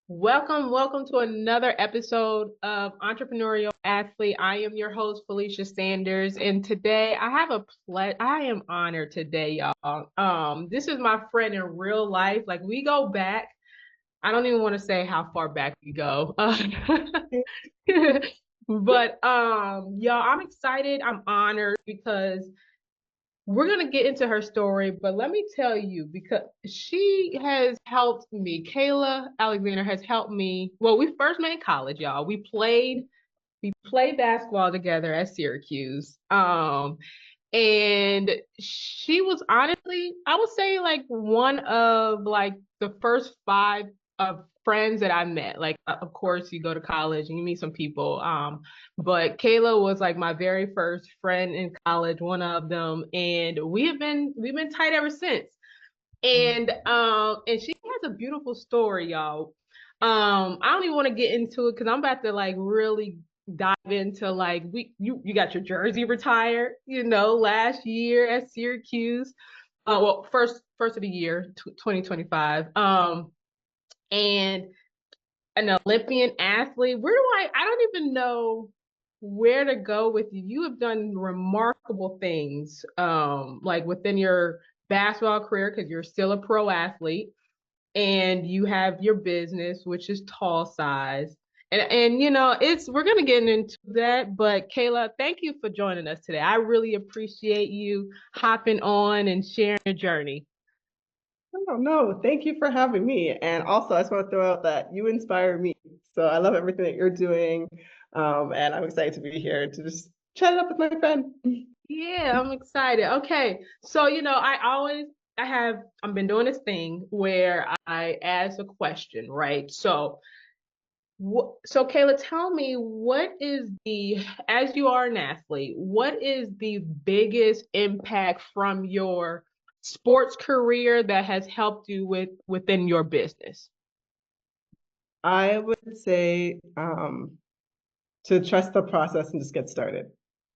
Welcome to another episode of Entrepreneurial Athlete. I am your host, Phylesha Sanders, and today I am honored today, y'all. This is my friend in real life. Like we go back. I don't even want to say how far back we go. But y'all, I'm excited. I'm honored because we're going to get into her story, but let me tell you, because she has helped me. Kayla Alexander has helped me. Well, we first met in college, y'all. We played basketball together at Syracuse. And she was honestly, I would say, like one of like the first five of friends that I met. Like, of course, you go to college and you meet some people. But Kayla was like my very first friend in college, one of them, and we've been tight ever since. And she has a beautiful story, y'all. I don't even want to get into it because I'm about to like really dive into like you got your jersey retired, last year at Syracuse. Well, first of the year, 2025. And an Olympian athlete. Where do I don't even know where to go with you. You have done remarkable things, like within your basketball career, because you're still a pro athlete and you have your business, which is Tall Size. And it's we're gonna get into that. But Kayla, thank you for joining us today. I really appreciate you hopping on and sharing your journey. Oh, no, thank you for having me. And also, I just want to throw out that you inspire me. So I love everything that you're doing. And I'm excited to be here to just chat it up with my friend. Yeah, I'm excited. Okay. So, I've been doing this thing where I ask a question, right? So Kayla, tell me as you are an athlete, what is the biggest impact from your sports career that has helped you within your business? I would say to trust the process and just get started.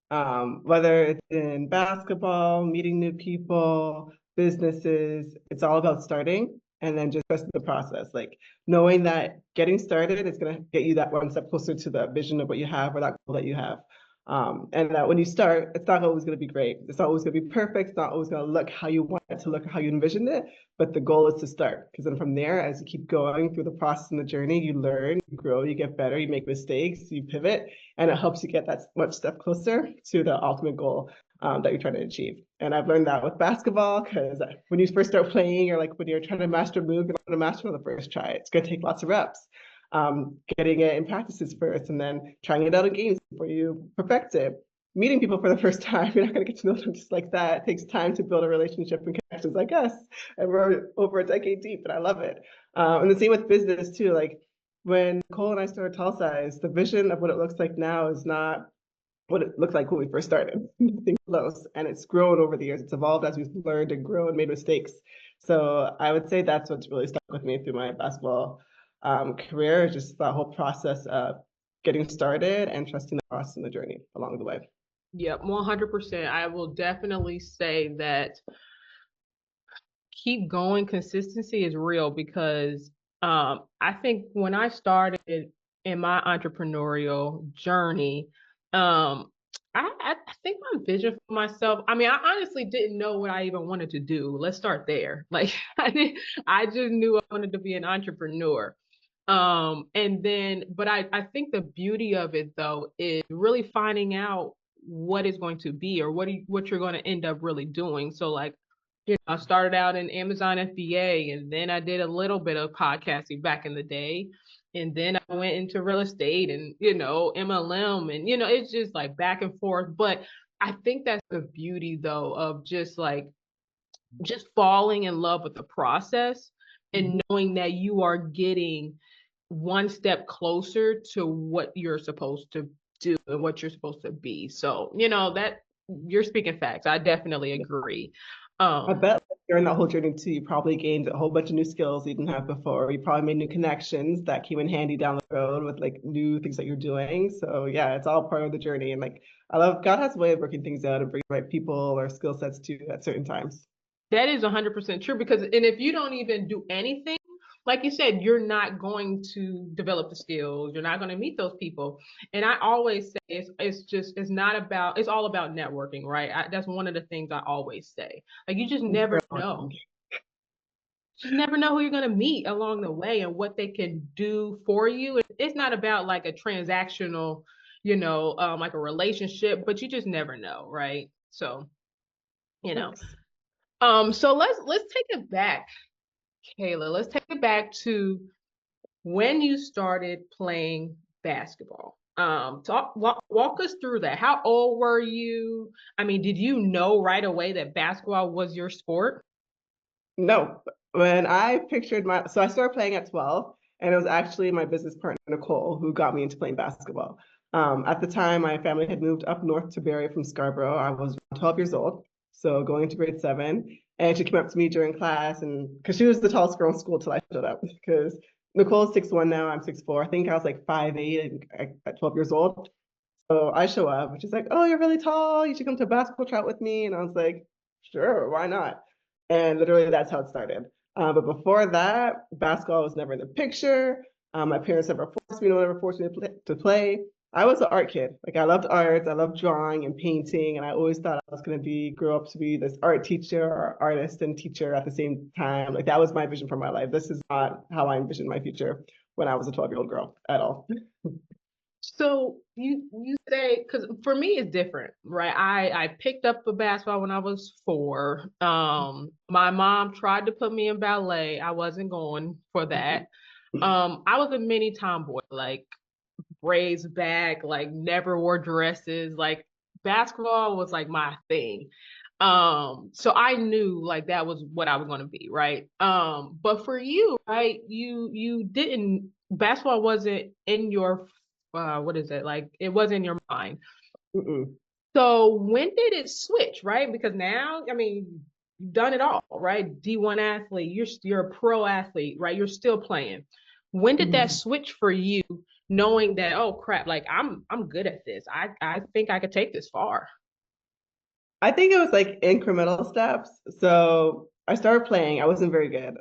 Whether it's in basketball, meeting new people, businesses, it's all about starting and then just trust the process. Like knowing that getting started is going to get you that one step closer to the vision of what you have or that goal that you have. And that when you start, it's not always going to be great. It's not always going to be perfect. It's not always going to look how you want it to look, how you envisioned it. But the goal is to start. Because then from there, as you keep going through the process and the journey, you learn, you grow, you get better, you make mistakes, you pivot, and it helps you get that much step closer to the ultimate goal that you're trying to achieve. And I've learned that with basketball because when you first start playing, or like when you're trying to master a move, you're not going to master on the first try. It's going to take lots of reps. Getting it in practices first and then trying it out in games before you perfect it. Meeting people for the first time, you're not going to get to know them just like that. It takes time to build a relationship and connections like us. And we're over a decade deep, and I love it. And the same with business too. Like when Cole and I started Tall Size, the vision of what it looks like now is not what it looked like when we first started. Nothing close. And it's grown over the years. It's evolved as we've learned and grown and made mistakes. So I would say that's what's really stuck with me through my basketball career, just that whole process of getting started and trusting the process and the journey along the way. Yep, 100%. I will definitely say that keep going. Consistency is real because I think when I started in my entrepreneurial journey, I think my vision for myself, I mean, I honestly didn't know what I even wanted to do. Let's start there. Like I just knew I wanted to be an entrepreneur. And then, but I think the beauty of it though is really finding out what is going to be or what you're going to end up really doing. So like I started out in Amazon FBA, and then I did a little bit of podcasting back in the day. And then I went into real estate and, MLM, and, it's just like back and forth. But I think that's the beauty though of just falling in love with the process and knowing that you are getting one step closer to what you're supposed to do and what you're supposed to be. So, that you're speaking facts. I definitely agree. I Um, bet during that whole journey too, you probably gained a whole bunch of new skills you didn't have before. You probably made new connections that came in handy down the road with like new things that you're doing. So yeah, it's all part of the journey. And like I love God has a way of working things out and bringing the right people or skill sets to at certain times. that is 100% true because, and if you don't even do anything, like you said, you're not going to develop the skills. You're not going to meet those people. And I always say it's not about, it's all about networking, right? That's one of the things I always say. Like you just never know. Just never know who you're going to meet along the way and what they can do for you. It's not about like a transactional, like a relationship, but you just never know, right? So, you know. Yes. So let's take it back, Kayla. Let's take it back to when you started playing basketball. Walk us through that. How old were you? I mean, did you know right away that basketball was your sport? No, when I pictured so I started playing at 12, and it was actually my business partner, Nicole, who got me into playing basketball. At the time, my family had moved up north to Barrie from Scarborough. I was 12 years old, so going into grade seven. And she came up to me during class, and because she was the tallest girl in school till I showed up, because Nicole's 6'1" now, I'm 6'4". I think I was like 5'8" at 12 years old. So I show up, and she's like, "Oh, you're really tall. You should come to a basketball trout with me." And I was like, "Sure, why not?" And literally, that's how it started. But before that, basketball was never in the picture. My parents never forced me, never forced me to play. I was an art kid. Like I loved art, I loved drawing and painting, and I always thought I was going to grow up to be this art teacher or artist and teacher at the same time. Like that was my vision for my life. This is not how I envisioned my future when I was a 12-year-old girl at all. So you say, because for me it's different, right? I picked up a basketball when I was 4. My mom tried to put me in ballet. I wasn't going for that. I was a mini tomboy, like braids back, like never wore dresses. Like basketball was like my thing. So I knew like that was what I was going to be, right? But for you, right, you didn't, basketball wasn't in your what is it? Like it was in your mind. Mm-mm. So when did it switch, right? Because now, I mean, you've done it all, right? D1 athlete, you're a pro athlete, right? You're still playing. When did that Mhm. switch for you, knowing that, oh crap, like I'm good at this. I think I could take this far. I think it was like incremental steps. So I started playing. I wasn't very good.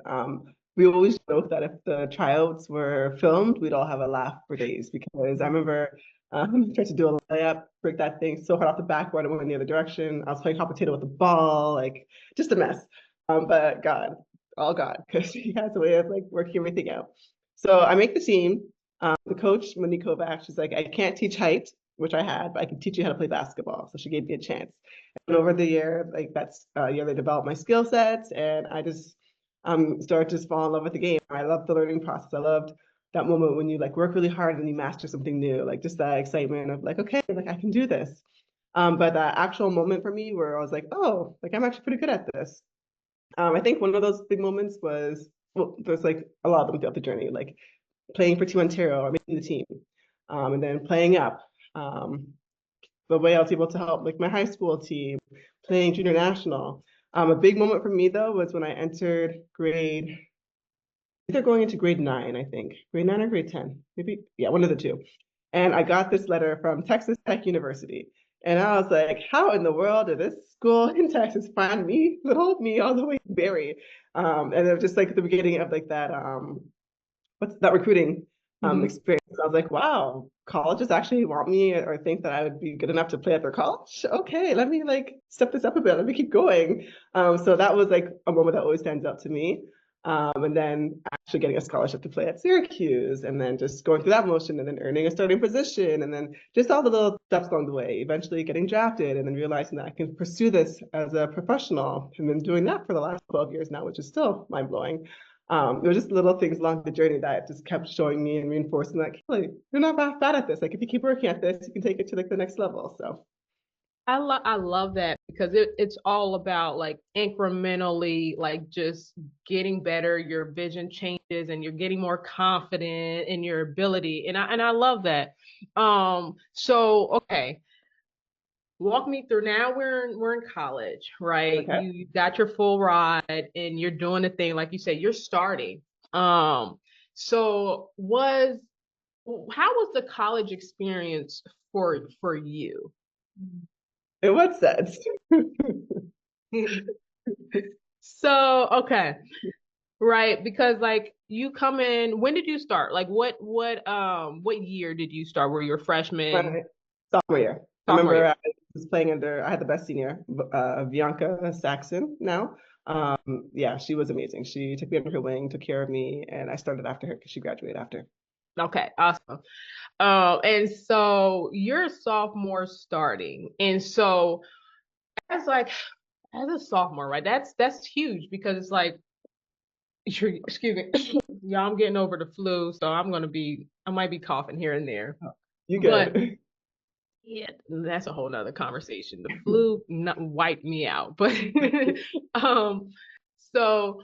We always joke that if the tryouts were filmed, we'd all have a laugh for days because I remember tried to do a layup, break that thing so hard off the backboard, it went in the other direction. I was playing hot potato with the ball, like just a mess. But God, all God, because He has a way of like working everything out. So I make the team. The coach, Monique Kovac, she's like, I can't teach height, which I had, but I can teach you how to play basketball. So she gave me a chance. And over the year, like that's year they developed my skill sets, and I just started to just fall in love with the game. I loved the learning process. I loved that moment when you like work really hard and you master something new, like just that excitement of like, okay, like I can do this. But that actual moment for me where I was like, oh, like I'm actually pretty good at this. I think one of those big moments was, well, there's like a lot of them throughout the journey, like playing for Team Ontario or making the team, and then playing up. Um, the way I was able to help like my high school team, playing junior national. A big moment for me though was when I entered either going into grade 9, I think, grade 9 or grade 10, maybe, yeah, one of the two. And I got this letter from Texas Tech University. And I was like, how in the world did this school in Texas find me, little me, all the way to Barrie? And it was just like the beginning of like that what's that recruiting Mhm. experience. I was like, wow, colleges actually want me or think that I would be good enough to play at their college. Okay, let me like step this up a bit. Let me keep going. So that was like a moment that always stands out to me. And then actually getting a scholarship to play at Syracuse, and then just going through that motion, and then earning a starting position, and then just all the little steps along the way. Eventually getting drafted, and then realizing that I can pursue this as a professional, and then doing that for the last 12 years now, which is still mind blowing. It was just little things along the journey that just kept showing me and reinforcing that, like, you're not bad at this. Like, if you keep working at this, you can take it to like the next level. So, I love that because it's all about like incrementally like just getting better, your vision changes and you're getting more confident in your ability. And I love that. So okay, walk me through. Now we're in college, right? okay. You got your full ride and you're doing the thing, like you said, you're starting. Um, so was how was the college experience for you? In what sense? So, okay. Right, because like you come in, when did you start? Like what year did you start? Were you a freshman, My sophomore year. I sophomore remember year? I was playing under, I had the best senior, Bianca Saxon now. Yeah, she was amazing. She took me under her wing, took care of me, and I started after her because she graduated after. Okay, awesome. And so you're a sophomore starting. And so as like as a sophomore, right? That's huge because it's like excuse me. Yeah, I'm getting over the flu, so I might be coughing here and there. You But good? yeah, that's a whole nother conversation. The flu not wiped me out. But um, so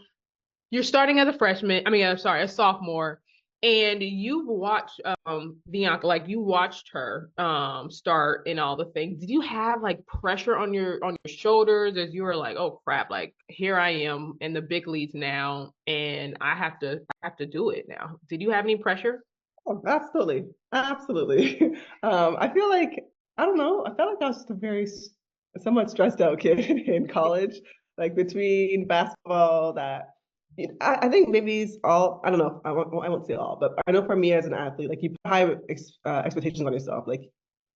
you're starting as a freshman. I mean, I'm sorry, a sophomore, and you've watched Bianca, like you watched her start and all the things. Did you have like pressure on your shoulders as you were like, oh crap, like here I am in the big leagues now, and I have to do it now. Did you have any pressure? Oh, absolutely. Absolutely. I feel like, I don't know, I felt like I was just a very somewhat stressed out kid in college, like between basketball, that I think maybe it's all, I don't know, I won't say all, but I know for me as an athlete, like you put high expectations on yourself. Like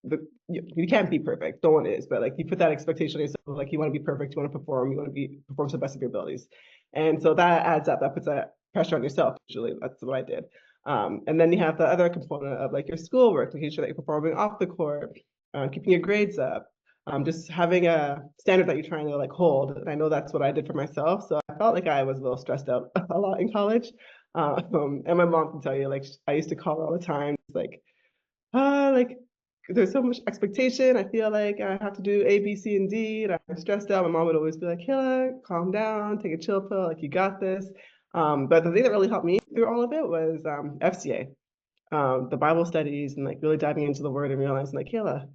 you can't be perfect, no one is, but like you put that expectation on yourself, like you want to be perfect, you want to perform, you want to perform to the best of your abilities. And so that adds up, that puts that pressure on yourself, usually. That's what I did. And then you have the other component of like your schoolwork, making sure that you're performing off the court, keeping your grades up, just having a standard that you're trying to like hold. And I know that's what I did for myself. So I felt like I was a little stressed out a lot in college. And my mom can tell you, like I used to call her all the time, like there's so much expectation. I feel like I have to do A, B, C, and D, and I'm stressed out. My mom would always be like, Kayla, calm down, take a chill pill, like you got this. But the thing that really helped me through all of it was FCA, the Bible studies, and like really diving into the word and realizing like, Kayla,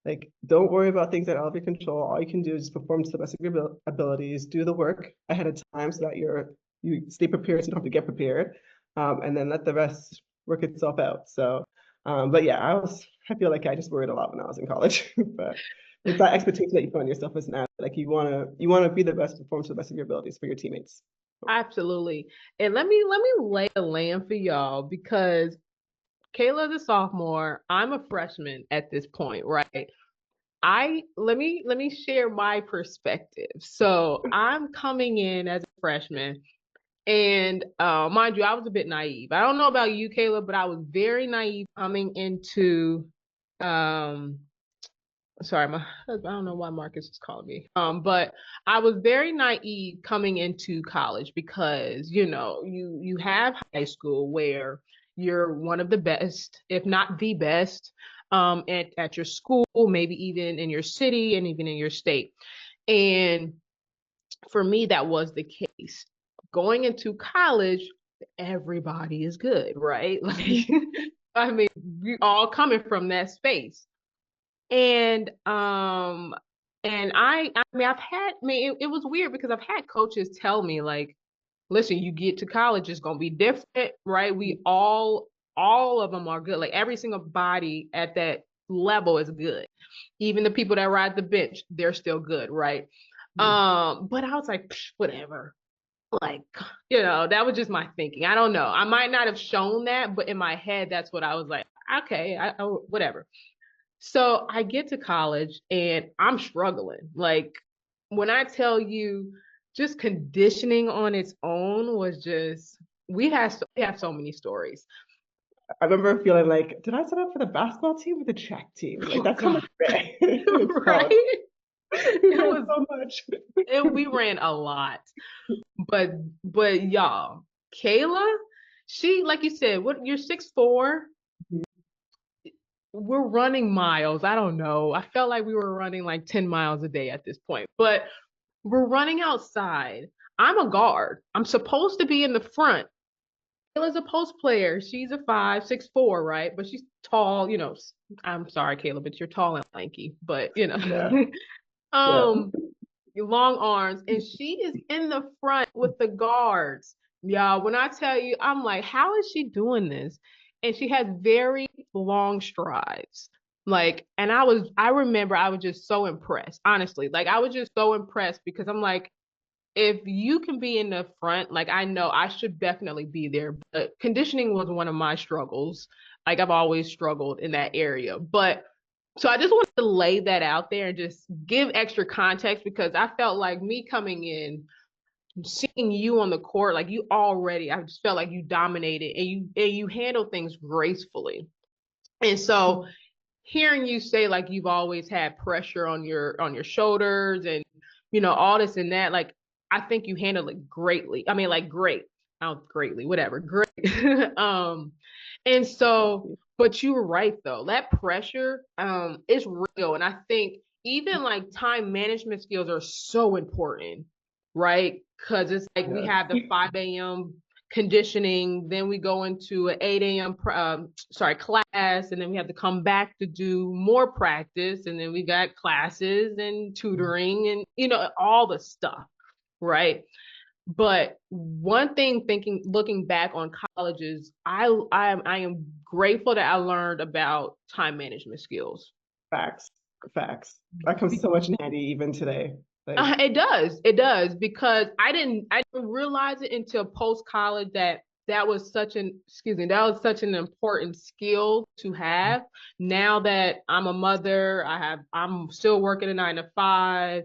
like don't worry about things that are out of your control. All you can do is just perform to the best of your abilities, do the work ahead of time so that you stay prepared so you don't have to get prepared, and then let the rest work itself out. So, but yeah, I feel like I just worried a lot when I was in college, but it's that expectation that you put on yourself as an athlete. Like you wanna be the best, perform to the best of your abilities for your teammates. Absolutely. And let me lay a land for y'all because Kayla's a sophomore. I'm a freshman at this point, right? I let me share my perspective. So I'm coming in as a freshman, and mind you, I was a bit naive. I don't know about you, Kayla, but I was very naive coming into um sorry, my husband, I don't know why Marcus is calling me. But I was very naive coming into college because, you know, you have high school where you're one of the best, if not the best, at your school, maybe even in your city and even in your state. And for me, that was the case. Going into college, everybody is good, right? Like, I mean, we all coming from that space. And I mean it was weird because I've had coaches tell me like, listen, you get to college, it's gonna be different, right? We all of them are good. Like every single body at that level is good. Even the people that ride the bench, they're still good, right? But I was like, whatever. Like, you know, that was just my thinking. I don't know. I might not have shown that, but in my head, that's what I was like, okay, whatever. So I get to college and I'm struggling. Like when I tell you, just conditioning on its own was just we have so many stories. I remember feeling like, did I sign up for the basketball team or the track team? Like Oh that's how much God, I ran in college. right? We It ran was so much. we ran a lot, but y'all, Kayla, she like you said, what you're 6'4". We're running miles. I don't know. I felt like we were running like 10 miles a day at this point, but we're running outside. I'm a guard. I'm supposed to be in the front. Kayla's a post player. She's a 5'6'4", right? But she's tall, you know. I'm sorry, Kayla, but you're tall and lanky. But you know, Yeah, yeah. um, long arms, and she is in the front with the guards. Yeah, when I tell you, I'm like, how is she doing this? And she has very long strides. Like, and I remember I was just so impressed, honestly. Like, I was just so impressed because I'm like, if you can be in the front, like I know I should definitely be there, but conditioning was one of my struggles. Like I've always struggled in that area. But so I just wanted to lay that out there and just give extra context because I felt like me coming in, seeing you on the court, like you already, I just felt like you dominated and you handle things gracefully. And so hearing you say like you've always had pressure on your shoulders and all this and that, like I think you handled it greatly. I mean, like great, not greatly, whatever, great. And so, but you were right though. That pressure is real, and I think even like time management skills are so important, right? Because it's like we Yes. have the 5 a.m. conditioning, then we go into an 8 a.m. Class, and then we have to come back to do more practice, and then we got classes and tutoring and all the stuff, right? But one thing, looking back on colleges, I am grateful that I learned about time management skills. Facts, facts. That comes so much in handy even today. Like, It does, because I didn't realize it until post college that was such an important skill to have. Now that I'm a mother, I'm still working a 9 to 5.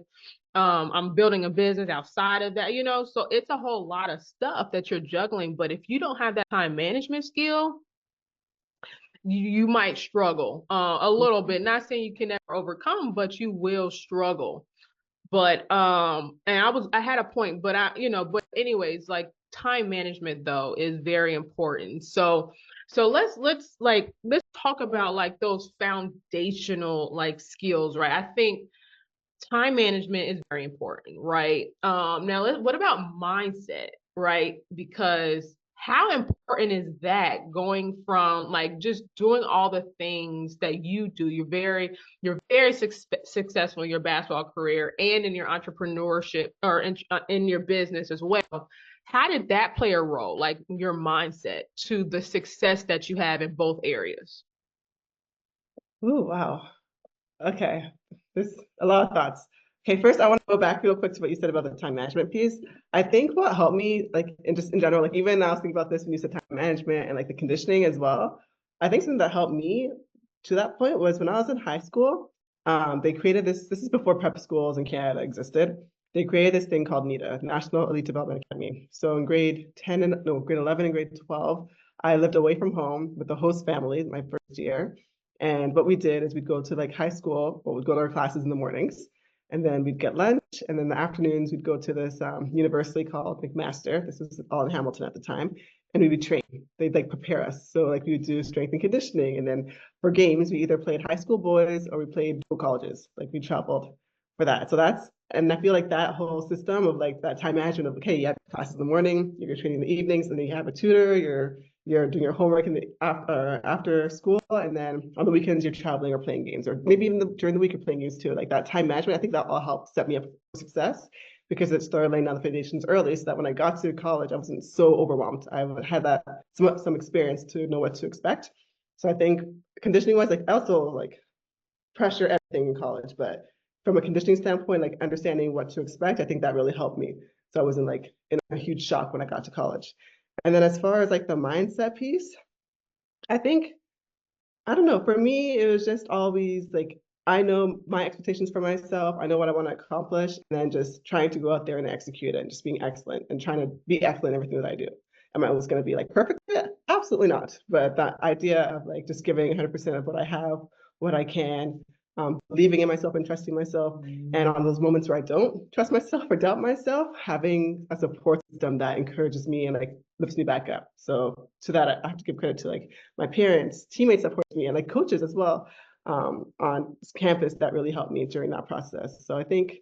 I'm building a business outside of that, so it's a whole lot of stuff that you're juggling. But if you don't have that time management skill, you might struggle a little bit. Not saying you can never overcome, but you will struggle. But and I had a point, but but anyways, like time management though is very important. So let's talk about like those foundational like skills, right? I think time management is very important, right? Now what about mindset, right? Because how important is that, going from like just doing all the things that you do? You're very successful in your basketball career and in your entrepreneurship, or in your business as well. How did that play a role, like your mindset, to the success that you have in both areas? ooh, wow. Okay, there's a lot of thoughts. Okay, first I want to go back real quick to what you said about the time management piece. I think what helped me, like, in just in general, like even I was thinking about this when you said time management and like the conditioning as well. I think something that helped me to that point was when I was in high school. They created this. This is before prep schools in Canada existed. They created this thing called NETA, National Elite Development Academy. So in grade 11 and grade 12, I lived away from home with the host family my first year. And what we did is we'd go to like high school, we'd go to our classes in the mornings, and then we'd get lunch, and then the afternoons we'd go to this university called McMaster. This was all in Hamilton at the time, and we would train. They'd like prepare us. So like we would do strength and conditioning, and then for games we either played high school boys or we played pro colleges. Like we traveled for that. So and I feel like that whole system of like that time management of okay, you have classes in the morning, you're training in the evenings, and then you have a tutor, you're doing your homework in the after school, and then on the weekends you're traveling or playing games, or maybe even during the week you're playing games too. Like that time management, I think that all helped set me up for success because it started laying down the foundations early, so that when I got to college, I wasn't so overwhelmed. I had that some experience to know what to expect. So I think conditioning wise, like I also like pressure everything in college, but from a conditioning standpoint, like understanding what to expect, I think that really helped me. So I wasn't like in a huge shock when I got to college. And then as far as like the mindset piece, I think, I don't know, for me, it was just always like, I know my expectations for myself, I know what I want to accomplish, and then just trying to go out there and execute it and just being excellent and trying to be excellent in everything that I do. Am I always going to be like perfect? Yeah, absolutely not. But that idea of like just giving 100% of what I have, what I can, believing in myself and trusting myself. And on those moments where I don't trust myself or doubt myself, having a support system that encourages me and like lifts me back up. So to that, I have to give credit to like my parents, teammates that support me, and like coaches as well on campus that really helped me during that process. So I think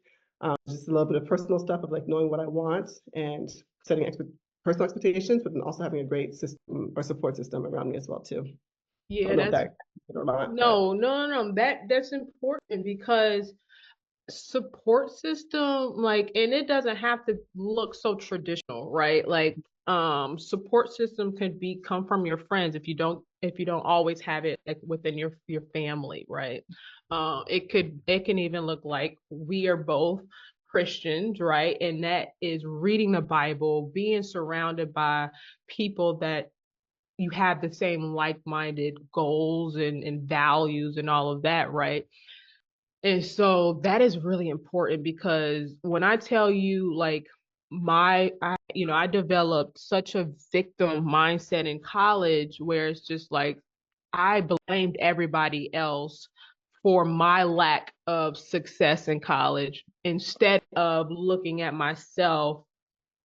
just a little bit of personal stuff of like knowing what I want and setting personal expectations, but then also having a great system or support system around me as well too. I Yeah, don't know if that's that or not, but no, no, no, no. That's important because support system, like, and it doesn't have to look so traditional, right? Like, support system could come from your friends if you don't always have it like within your family, right? It can even look like we are both Christians, right? And that is reading the Bible, being surrounded by people that you have the same like-minded goals and values and all of that, right? And so that is really important because when I tell you like I developed such a victim mindset in college where it's just like I blamed everybody else for my lack of success in college instead of looking at myself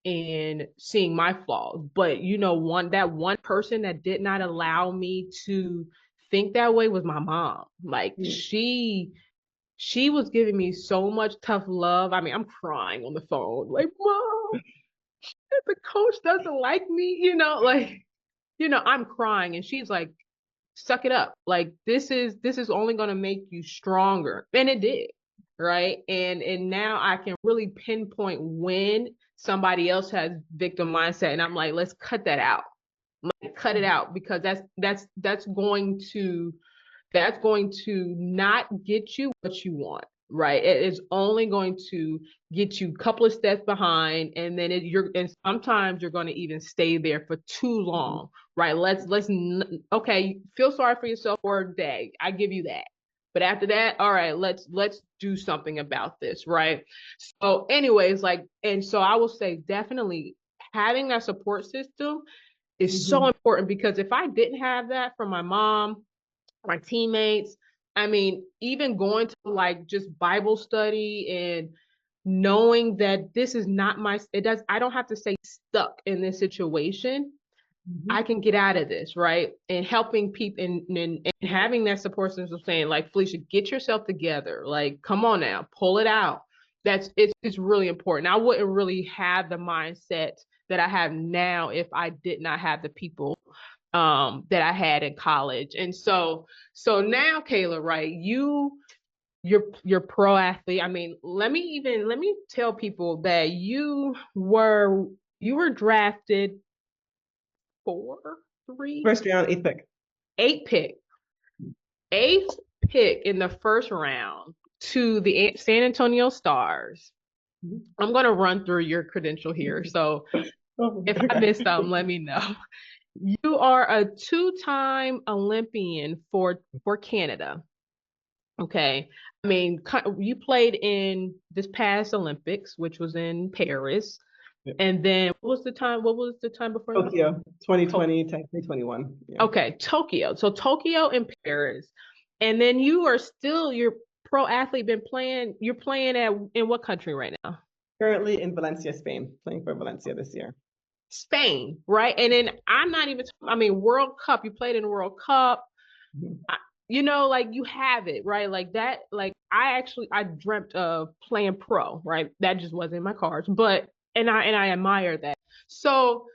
and seeing my flaws. But one person that did not allow me to think that way was my mom. Like she was giving me so much tough love. I mean, I'm crying on the phone, like, Mom, the coach doesn't like me, I'm crying. And she's like, suck it up. Like this is only gonna make you stronger. And it did. Right. And now I can really pinpoint when somebody else has victim mindset. And I'm like, let's cut that out. Like cut it out because that's going to not get you what you want, right? It is only going to get you a couple of steps behind, and then and sometimes you're going to even stay there for too long, right? Okay, feel sorry for yourself for a day. I give you that. But after that, all right, let's do something about this, right? So, anyways, and so I will say definitely having that support system is so important because if I didn't have that from my mom, my teammates. I mean, even going to like just Bible study and knowing that this is not I don't have to stay stuck in this situation. I can get out of this, right? And helping people and having that support system saying, like, Phylesha, get yourself together. Like, come on now, pull it out. It's really important. I wouldn't really have the mindset that I have now if I did not have the people that I had in college. And so now, Kayla, right, you're pro athlete. I mean, let me tell people that you were drafted four, three, First round, eighth pick. eight pick, eighth pick in the first round to the San Antonio Stars. I'm gonna run through your credential here. So if I missed something, let me know. You are a two-time Olympian for Canada. Okay. I mean, you played in this past Olympics, which was in Paris. Yeah. And then what was the time before that? Tokyo, 2020 to 2021. Yeah. Okay, Tokyo. So Tokyo and Paris. And then your pro athlete you're playing in what country right now? Currently in Valencia, Spain, playing for Valencia this year. Spain, right? And then I mean, World Cup, you played in the World Cup. Like you have it, right? Like that, like I dreamt of playing pro, right? That just wasn't in my cards, but and I admire that. So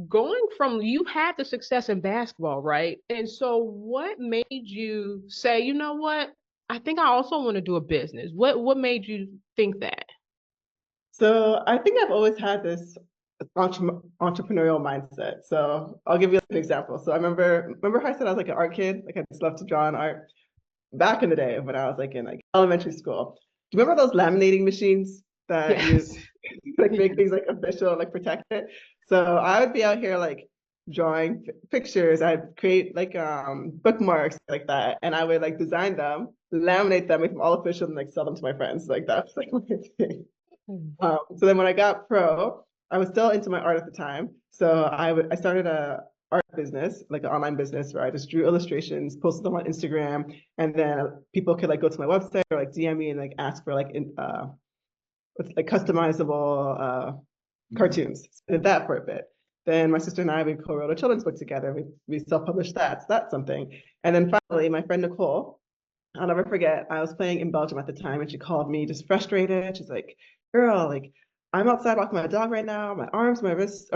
going from you had the success in basketball, right? And so what made you say, you know what? I think I also want to do a business. What made you think that? So I think I've always had this entrepreneurial mindset. So I'll give you an example. So I remember how I said I was like an art kid, like I just love to draw and art back in the day when I was like in like elementary school. Do you remember those laminating machines that Yes. you like make things like official, like protect it? So I would be out here like drawing pictures. I'd create like bookmarks like that, and I would like design them, laminate them, make them all official, and like sell them to my friends. Like that's like my thing. So then when I got pro, I was still into my art at the time. So I started a art business, like an online business where I just drew illustrations, posted them on Instagram, and then people could like go to my website or like DM me and like ask for like customizable cartoons. So I did that for a bit. Then my sister and I, we co-wrote a children's book together. We self-published that. So that's something. And then finally, my friend Nicole, I'll never forget, I was playing in Belgium at the time and she called me just frustrated. She's like, girl, like I'm outside walking my dog right now. My arms, my wrist,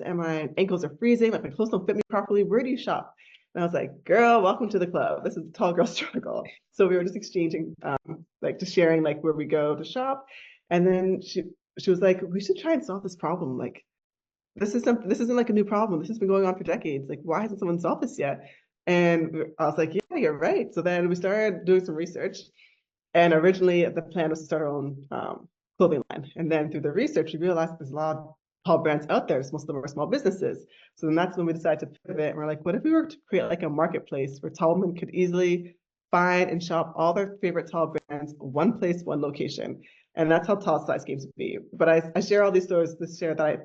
and my ankles are freezing. Like my clothes don't fit me properly. Where do you shop? And I was like, girl, welcome to the club. This is the tall girl struggle. So we were just exchanging, like just sharing like where we go to shop. And then she was like, we should try and solve this problem. Like this isn't like a new problem. This has been going on for decades. Like why hasn't someone solved this yet? And I was like, yeah, you're right. So then we started doing some research. And originally the plan was to start our own clothing line. And then through the research, we realized there's a lot of tall brands out there. Most of them are small businesses. So then that's when we decided to pivot. And we're like, what if we were to create like a marketplace where tall women could easily find and shop all their favorite tall brands, one place, one location. And that's how tall size games would be. But I share all these stories to share that I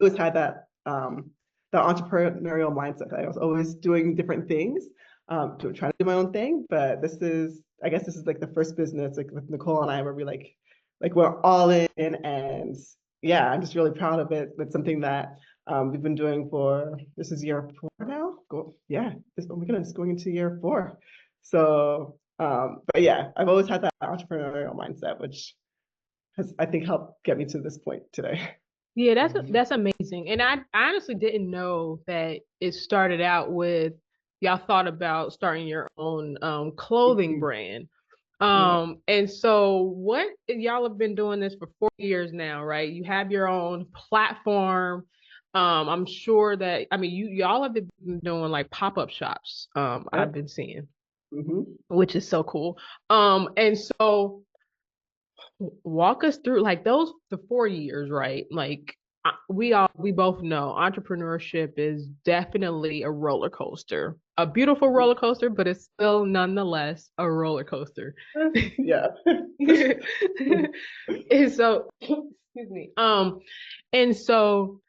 always had that the entrepreneurial mindset. I was always doing different things, to try to do my own thing. But I guess this is like the first business like with Nicole and I where we like we're all in, and yeah, I'm just really proud of it. It's something that we've been doing this is year 4 now. Yeah, oh my goodness, going into year 4. So, but yeah, I've always had that entrepreneurial mindset, which has I think helped get me to this point today. Yeah, that's amazing. And I honestly didn't know that it started out with y'all thought about starting your own clothing brand. Yeah. And so what y'all have been doing this for 4 years now, right? You have your own platform. I'm sure that I mean y'all have been doing like pop-up shops, I've Yep. been seeing, Mm-hmm. which is so cool. And so walk us through like those the 4 years, right? Like we both know entrepreneurship is definitely a roller coaster, a beautiful roller coaster, but it's still nonetheless a roller coaster. Yeah. And so, excuse me. And so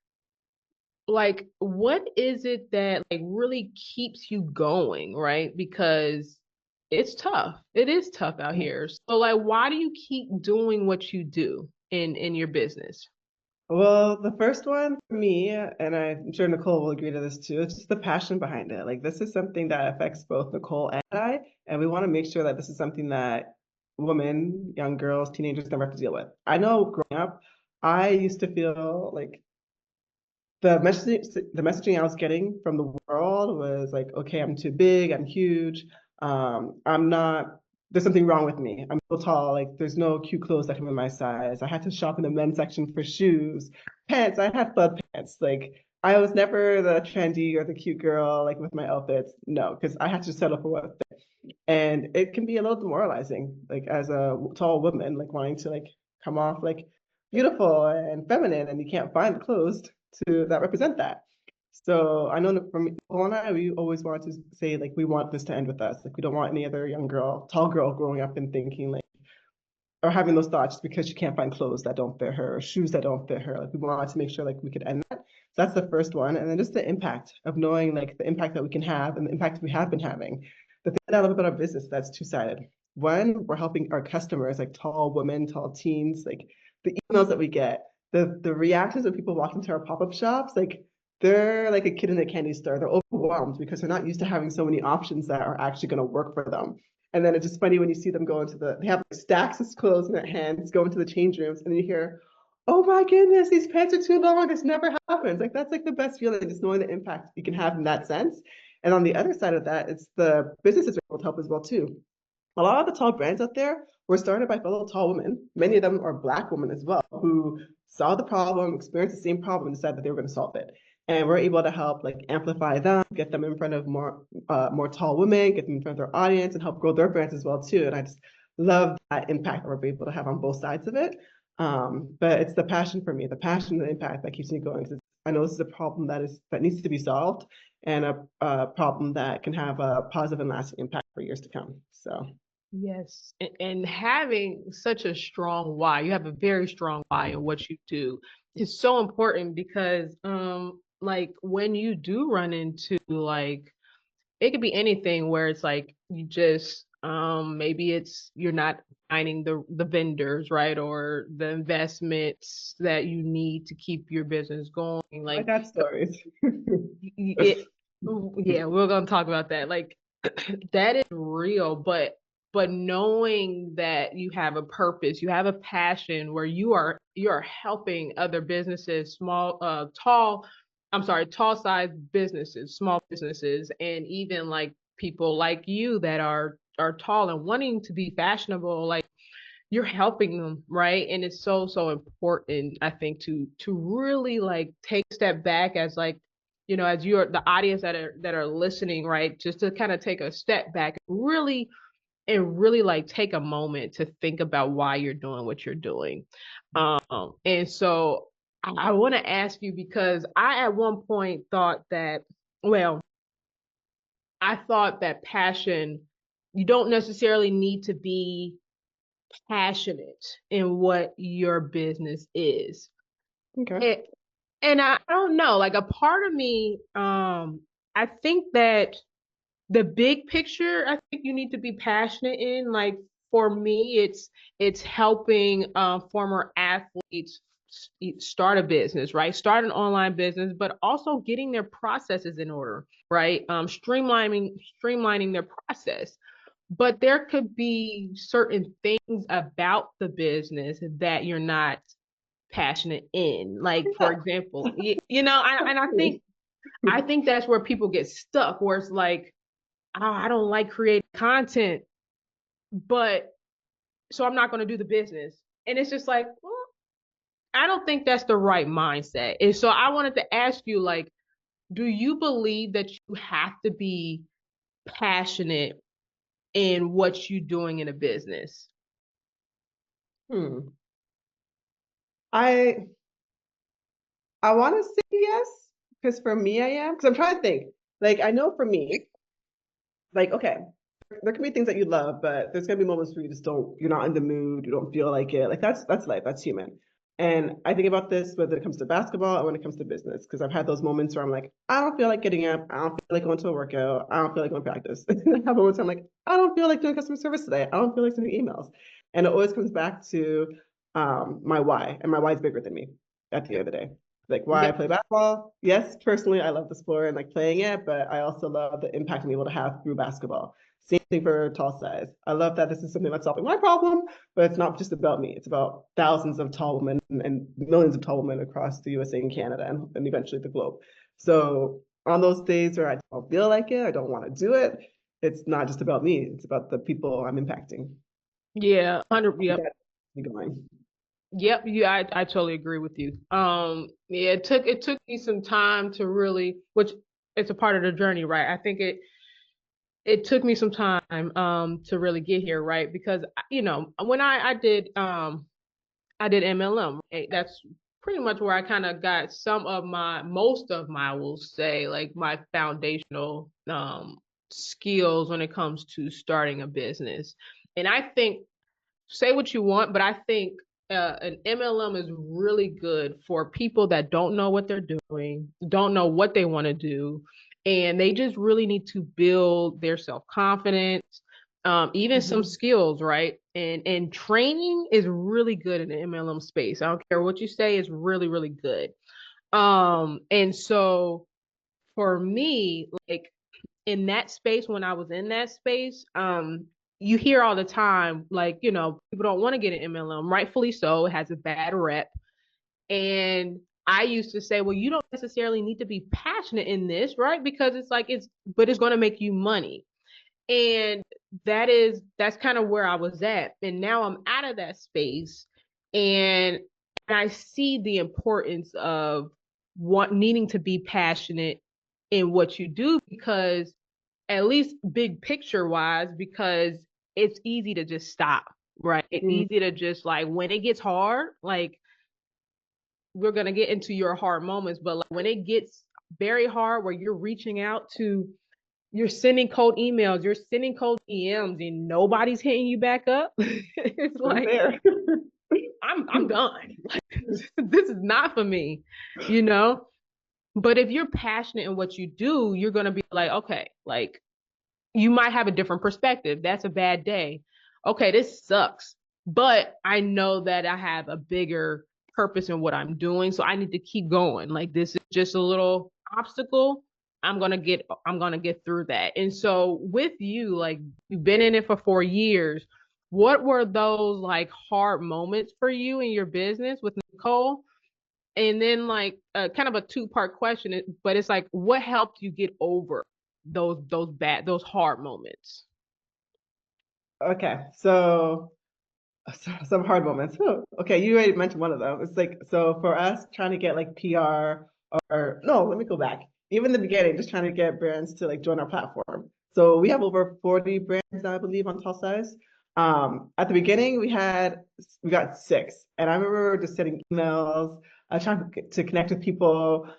like what is it that like really keeps you going, right? Because it's tough. It is tough out here. So like why do you keep doing what you do in your business? Well, the first one for me, and I'm sure Nicole will agree to this too, it's just the passion behind it. Like this is something that affects both Nicole and I, and we want to make sure that this is something that women, young girls, teenagers never have to deal with. I know growing up, I used to feel like the messaging I was getting from the world was like, okay, I'm too big, I'm huge, I'm not. There's something wrong with me. I'm so tall. Like, there's no cute clothes that come in my size. I had to shop in the men's section for shoes, pants. I had flood pants. Like, I was never the trendy or the cute girl, like with my outfits. No, because I had to settle for what. And it can be a little demoralizing, like as a tall woman, like wanting to like come off like beautiful and feminine, and you can't find the clothes to that represent that. So I know that from Nicole and I, we always want to say like we want this to end with us. Like we don't want any other young girl, tall girl growing up and thinking like or having those thoughts just because she can't find clothes that don't fit her or shoes that don't fit her. Like we wanted to make sure like we could end that. So that's the first one. And then just the impact of knowing like the impact that we can have and the impact we have been having. The thing that I love about our business that's two-sided. One, we're helping our customers, like tall women, tall teens, like the emails that we get, the reactions of people walking to our pop-up shops, like they're like a kid in a candy store. They're overwhelmed because they're not used to having so many options that are actually going to work for them. And then it's just funny when you see them go into they have like stacks of clothes in their hands, go into the change rooms, and you hear, oh my goodness, these pants are too long. This never happens. Like that's like the best feeling, just knowing the impact you can have in that sense. And on the other side of that, it's the businesses are able to help as well too. A lot of the tall brands out there were started by fellow tall women. Many of them are Black women as well, who saw the problem, experienced the same problem, and decided that they were going to solve it. And we're able to help like amplify them, get them in front of more tall women, get them in front of their audience, and help grow their brands as well too. And I just love that impact that we're able to have on both sides of it. But it's the passion for me, the passion and the impact that keeps me going. Because I know this is a problem that needs to be solved, and a problem that can have a positive and lasting impact for years to come. So. Yes. And having such a strong why, you have a very strong why in what you do is so important because like when you do run into like it could be anything where it's like you just maybe it's you're not finding the vendors, right? Or the investments that you need to keep your business going. I Like got stories. it yeah, we're gonna talk about that. Like that is real, but knowing that you have a purpose, you have a passion where you are helping other businesses, tall size businesses, small businesses, and even like people like you that are tall and wanting to be fashionable, like you're helping them, right? And it's so important, I think, to really like take a step back as like, as you're the audience that are listening, right? Just to kind of take a step back, really and really like take a moment to think about why you're doing what you're doing. And so I want to ask you because I at one point thought that, well, I thought that passion, you don't necessarily need to be passionate in what your business is. Okay. And, and I don't know, like a part of me, I think that the big picture, I think you need to be passionate in. Like for me, it's helping former athletes start a business, right? Start an online business, but also getting their processes in order, right? Streamlining their process. But there could be certain things about the business that you're not passionate in. Like for Yeah. example, and I think that's where people get stuck, where it's like, oh, I don't like creating content, but so I'm not going to do the business. And it's just like, well, I don't think that's the right mindset. And so I wanted to ask you, like, do you believe that you have to be passionate in what you're doing in a business? Hmm. I I want to say yes, because for me, I am. Because I'm trying to think. Like, I know for me, like, okay, there can be things that you love, but there's gonna be moments where you just don't, you're not in the mood, you don't feel like it. Like that's life, that's human. And I think about this whether it comes to basketball or when it comes to business, because I've had those moments where I'm like, I don't feel like getting up, I don't feel like going to a workout, I don't feel like going to practice. And I have moments where I'm like, I don't feel like doing customer service today, I don't feel like sending emails. And it always comes back to my why, and my why is bigger than me at the end of the day. Like why I Yep. play basketball. Yes, personally, I love the sport and like playing it, but I also love the impact I'm able to have through basketball. Same thing for tall size. I love that this is something that's solving my problem, but it's not just about me. It's about thousands of tall women and millions of tall women across the USA and Canada and eventually the globe. So on those days where I don't feel like it, I don't want to do it, it's not just about me. It's about the people I'm impacting. Yeah, 100. Yep. That's me going. Yep, I totally agree with you. Yeah, it took me some time to really, which it's a part of the journey, right? I think it took me some time to really get here, right? Because when I did MLM, right? That's pretty much where I kind of got most of my, I will say, like my foundational skills when it comes to starting a business. And I think, say what you want, but I think an MLM is really good for people that don't know what they're doing, don't know what they want to do, and they just really need to build their self confidence, even some Mhm. skills, right? And training is really good in the MLM space. I don't care what you say; it's really good. And so for me, like in that space, when I was in that space, you hear all the time, like, people don't want to get an MLM, rightfully so. It has a bad rep. And I used to say, well, you don't necessarily need to be passionate in this, right? Because it's like but it's going to make you money. And that's kind of where I was at. And now I'm out of that space and I see the importance of needing to be passionate in what you do because at least big picture wise, because it's easy to just stop, right? It's Mhm. easy to just like when it gets hard, like we're gonna get into your hard moments, but like when it gets very hard where you're reaching out to you're sending cold emails, you're sending cold DMs and nobody's hitting you back up. It's I'm like there. I'm done. Like this is not for me, you know? But if you're passionate in what you do, you're gonna be like, okay, like you might have a different perspective. That's a bad day. Okay, this sucks. But I know that I have a bigger purpose in what I'm doing. So I need to keep going. Like this is just a little obstacle. I'm gonna get through that. And so with you, like you've been in it for 4 years. What were those like hard moments for you in your business with Nicole? And then like kind of a two-part question, but it's like what helped you get over those hard moments? Okay, so some hard moments. Oh, okay, you already mentioned one of them. It's like so for us trying to get like PR or no, let me go back. Even the beginning, just trying to get brands to like join our platform. So we have over 40 brands now, I believe, on Tall Size. At the beginning, we got six, and I remember just sending emails, trying to connect with people.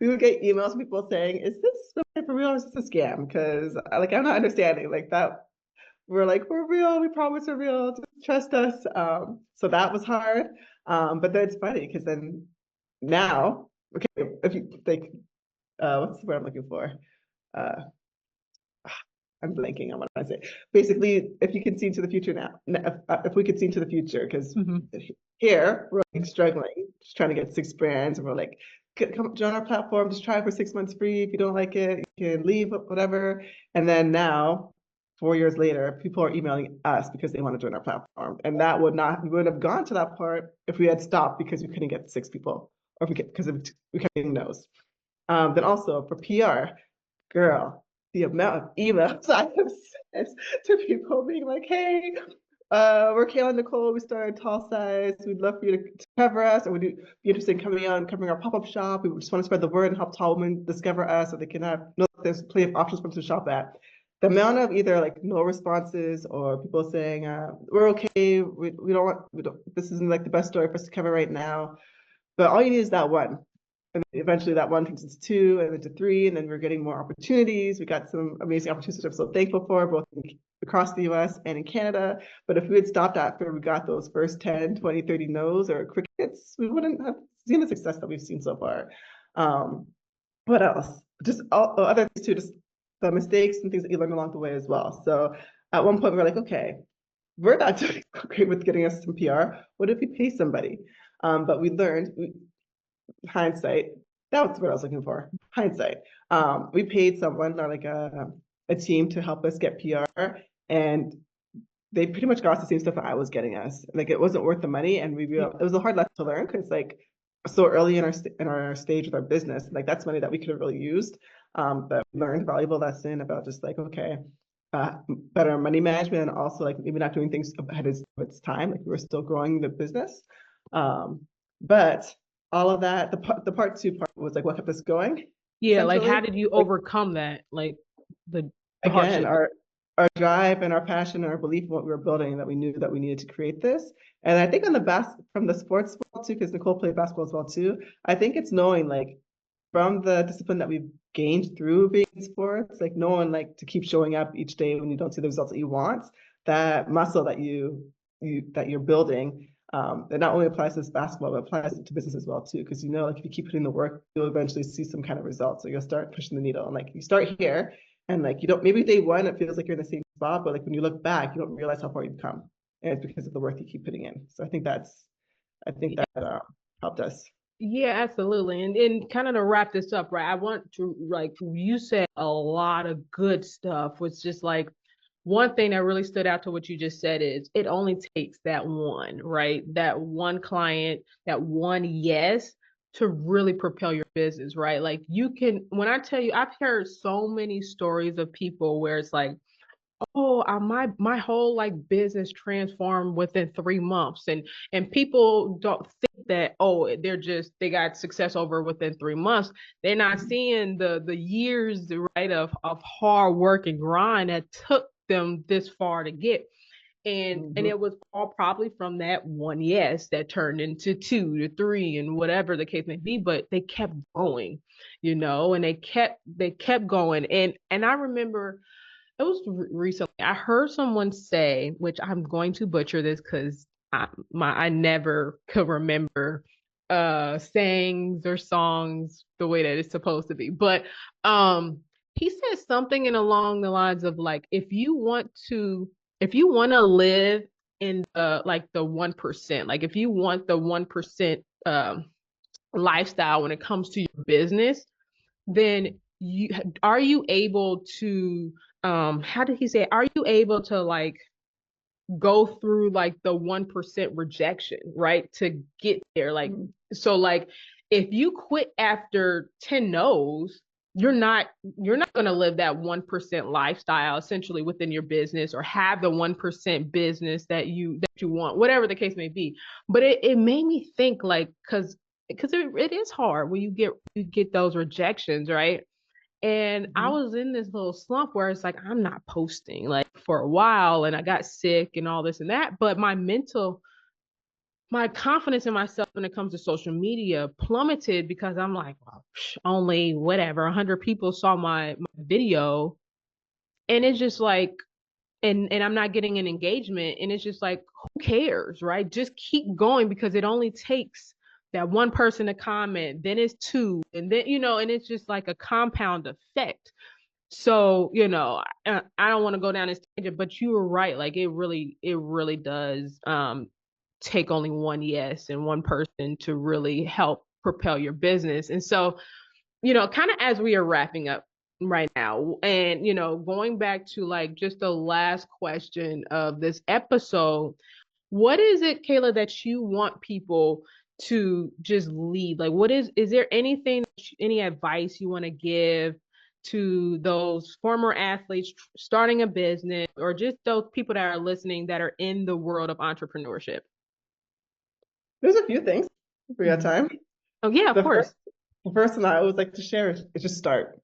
We would get emails from people saying, "Is this really for real or is this a scam?" Because like I'm not understanding like that. We're like, "We're real. We promise we're real. Just trust us." So that was hard. But then it's funny because then now, okay, if you like, what's the word I'm looking for? Uh, I'm blanking on what I say. Basically, if you can see into the future now, if we could see into the future, because here we're like struggling, just trying to get six brands, and we're like, come join our platform, just try it for 6 months free. If you don't like it, you can leave, whatever. And then now, 4 years later, people are emailing us because they want to join our platform, and that we would have gone to that part if we had stopped because we couldn't get six people, or if because we kept getting no's. Then also for PR, girl, the amount of emails I have sent to people being like, hey, we're Kayla Nicole, we started Tall Size, we'd love for you to cover us, or would you be interested in coming on, covering our pop-up shop? We just want to spread the word and help tall women discover us so they can know that there's plenty of options for them to shop at. The amount of either like no responses or people saying, we're okay, we don't, this isn't like the best story for us to cover right now. But all you need is that one. And eventually that one turns into two and then to three, and then we're getting more opportunities. We got some amazing opportunities that I'm so thankful for, both across the US and in Canada. But if we had stopped after we got those first 10, 20, 30 no's or crickets, we wouldn't have seen the success that we've seen so far. What else? Just all other things too, just the mistakes and things that you learn along the way as well. So at one point we were like, okay, we're not doing great with getting us some PR. What if we pay somebody? But we learned, hindsight, that was what I was looking for. Hindsight. We paid someone, like a team, to help us get PR, and they pretty much got us the same stuff that I was getting us. Like it wasn't worth the money, and we realized it was a hard lesson to learn because like so early in our stage with our business, like that's money that we could have really used. But we learned a valuable lesson about just like, okay, better money management, and also like maybe not doing things ahead of its time. Like we were still growing the business. But all of that, the part two part was like what kept us going, Yeah, like how essentially. did you Like overcome that? Like the again, hardship. our drive and our passion and our belief in what we were building, that we knew that we needed to create this. And I think on from the sports world too, because Nicole played basketball as well too. I think it's knowing like from the discipline that we've gained through being in sports, like knowing like to keep showing up each day when you don't see the results that you want, that muscle that you're building. It not only applies to this basketball, but applies to business as well too. Because like if you keep putting the work, you'll eventually see some kind of results. So you'll start pushing the needle, and like you start here, and like you don't, maybe day one it feels like you're in the same spot, but like when you look back, you don't realize how far you've come, and it's because of the work you keep putting in. So I think that helped us. Yeah, absolutely. And kind of to wrap this up, right? I want to, like, you said a lot of good stuff, was just like one thing that really stood out to what you just said is it only takes that one, right? That one client, that one yes to really propel your business, right? Like you can, when I tell you, I've heard so many stories of people where it's like, oh, my whole like business transformed within 3 months, and people don't think that, oh, they got success over within 3 months. They're not seeing the years, right, of hard work and grind that took them this far to get. And Mhm. it was all probably from that one yes that turned into two to three and whatever the case may be, but they kept going, and they kept going. And I remember it was recently. I heard someone say, which I'm going to butcher this because I never could remember sayings or songs the way that it's supposed to be. But he said something in along the lines of like, if you want to live in the like the 1%, like if you want the 1% lifestyle when it comes to your business, then are you able to how did he say, are you able to like go through like the 1% rejection, right, to get there? Like, Mhm. so like if you quit after 10 no's, you're not going to live that 1% lifestyle essentially within your business, or have the 1% business that you want, whatever the case may be. But it made me think, like, because it is hard when you get those rejections, right? And I was in this little slump where it's like, I'm not posting like for a while, and I got sick and all this and that. But my confidence in myself when it comes to social media plummeted because I'm like, well, only whatever, 100 people saw my video. And it's just like, and I'm not getting an engagement. And it's just like, who cares, right? Just keep going because it only takes that one person to comment, then it's two, and then, and it's just like a compound effect. So, I don't want to go down this tangent, but you were right. Like it really does take only one yes and one person to really help propel your business. And so, kind of as we are wrapping up right now, and going back to like just the last question of this episode, what is it, Kayla, that you want people to just lead? Like, is there anything, any advice you want to give to those former athletes starting a business, or just those people that are listening that are in the world of entrepreneurship? There's a few things for your Mhm. time. Oh, yeah, of The first, course. the first one I always like to share is just start.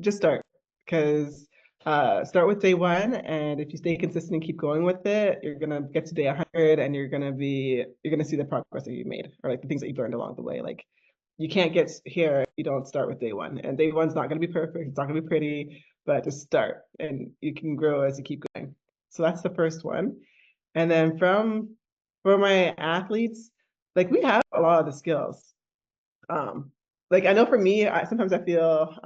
Just start. Because start with day one, and if you stay consistent and keep going with it, you're gonna get to day 100, and you're gonna see the progress that you made, or like the things that you've learned along the way. Like you can't get here if you don't start with day one, and day one's not gonna be perfect. It's not gonna be pretty, but just start, and you can grow as you keep going. So that's the first one. And then for my athletes, like we have a lot of the skills. Um, like I know for me, sometimes I feel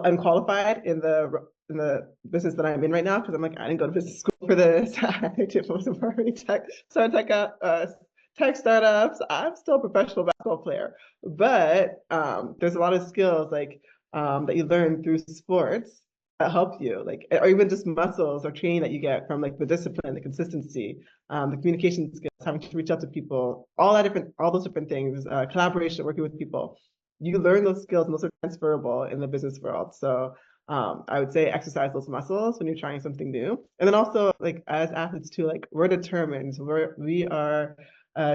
unqualified in the business that I'm in right now because I'm like I didn't go to business school for this. I wasn't for any tech, so tech startups. I'm still a professional basketball player, but there's a lot of skills like that you learn through sports that help you, like or even just muscles or training that you get from like the discipline, the consistency, the communication skills, having to reach out to people, all those different things, collaboration, working with people. You learn those skills and those are transferable in the business world. So I would say exercise those muscles when you're trying something new. And then also like as athletes too, like we're determined. We are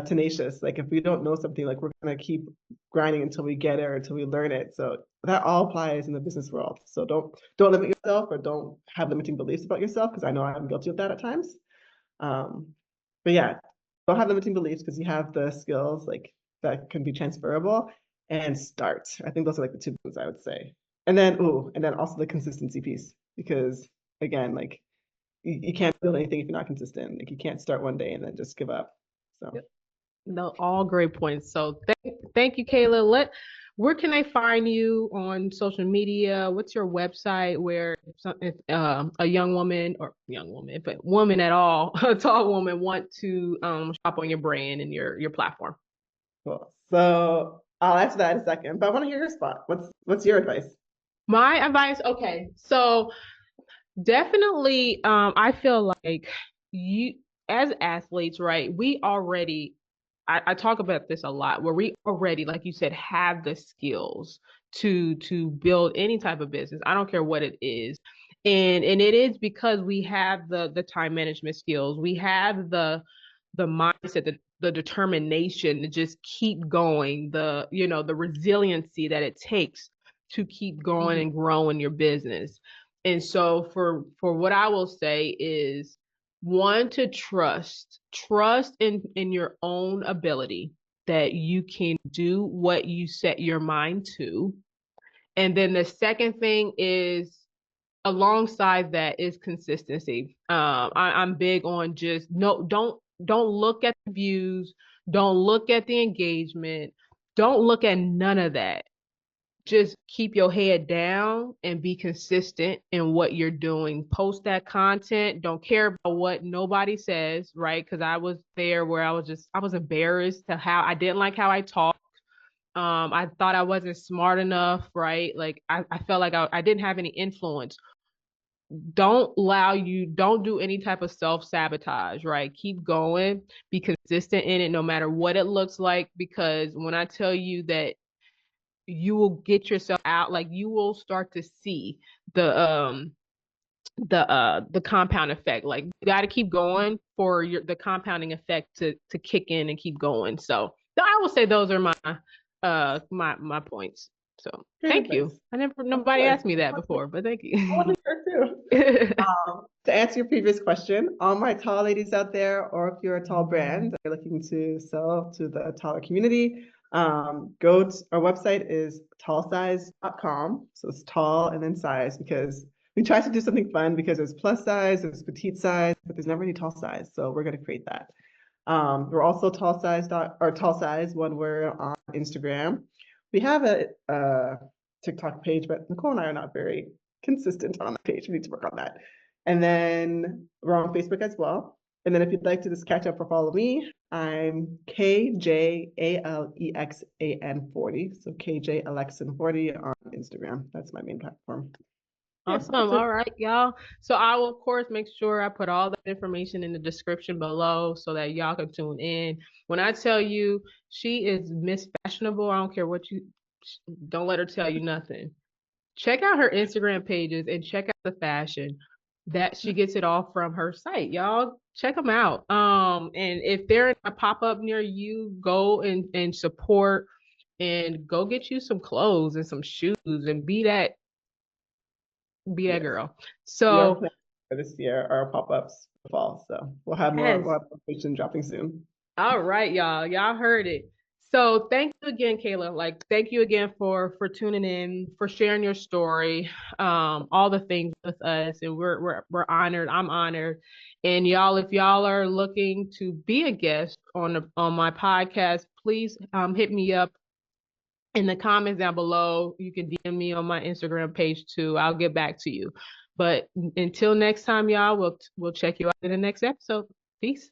tenacious. Like if we don't know something, like we're gonna keep grinding until we get it or until we learn it. So that all applies in the business world. So don't limit yourself or don't have limiting beliefs about yourself because I know I'm guilty of that at times. Um, but yeah, don't have limiting beliefs because you have the skills like that can be transferable and start. I think those are like the two things I would say. And then also the consistency piece because again, like you can't build anything if you're not consistent. Like you can't start one day and then just give up. So No, all great points. So thank you, Kayla. Where can I find you on social media? What's your website where if a young woman, if a woman at all, a tall woman want to shop on your brand and your platform? cool. So I'll answer that in a second, but I want to hear your spot. What's your advice? My advice, okay. So definitely, I feel like you, as athletes, right? I talk about this a lot, where we already, like you said, have the skills to build any type of business. I don't care what it is, and it is because we have the time management skills, we have the mindset, the determination to just keep going, the resiliency that it takes to keep going Mhm. and growing your business. And so for what I will say is, one, to trust in your own ability that you can do what you set your mind to. And then the second thing is, alongside that, is consistency. I'm big on just no, don't look at the views, don't look at the engagement, don't look at none of that. Just keep your head down and be consistent in what you're doing. Post that content. Don't care about what nobody says, right? Because I was there where I was embarrassed to how I didn't like how I talked. I thought I wasn't smart enough, right? Like I felt like I didn't have any influence. Don't do any type of self-sabotage, right? Keep going, be consistent in it no matter what it looks like. Because when I tell you that you will get yourself out, like you will start to see the compound effect. Like you got to keep going for the compounding effect to kick in and keep going. So I will say those are my points. So Great thank you. advice. Of Nobody course. asked me that before, but thank I want you. to hear too. To answer your previous question, all my tall ladies out there, or if you're a tall brand that you're looking to sell to the taller community, go to our website is tallsize.com. So it's tall and then size, because we try to do something fun, because there's plus size, there's petite size, but there's never any tall size. So we're going to create that. We're also tall size when we're on Instagram. We have a TikTok page, but Nicole and I are not very consistent on that page. We need to work on that. And then we're on Facebook as well. And then if you'd like to just catch up or follow me, I'm KJALEXAN40. So KJ Alexan 40 on Instagram. That's my main platform. Yeah, Awesome. that's it. All right, y'all. So I will, of course, make sure I put all that information in the description below so that y'all can tune in. When I tell you she is Miss Fashionable, I don't care what you don't let her tell you nothing. Check out her Instagram pages and check out the fashion that she gets it all from her site. Y'all check them out. And if they're in a pop-up near you, go and support and go get you some clothes and some shoes and be that Yes. girl. We are So planning for this year our pop-ups for the fall. So yes. we'll have information dropping soon. All right, y'all. Y'all heard it. So thank you again, Kayla. Like, thank you again for tuning in, for sharing your story, all the things with us, and we're honored. I'm honored. And y'all, if y'all are looking to be a guest on my podcast, please hit me up in the comments down below. You can DM me on my Instagram page too. I'll get back to you. But until next time, y'all, we'll check you out in the next episode. Peace.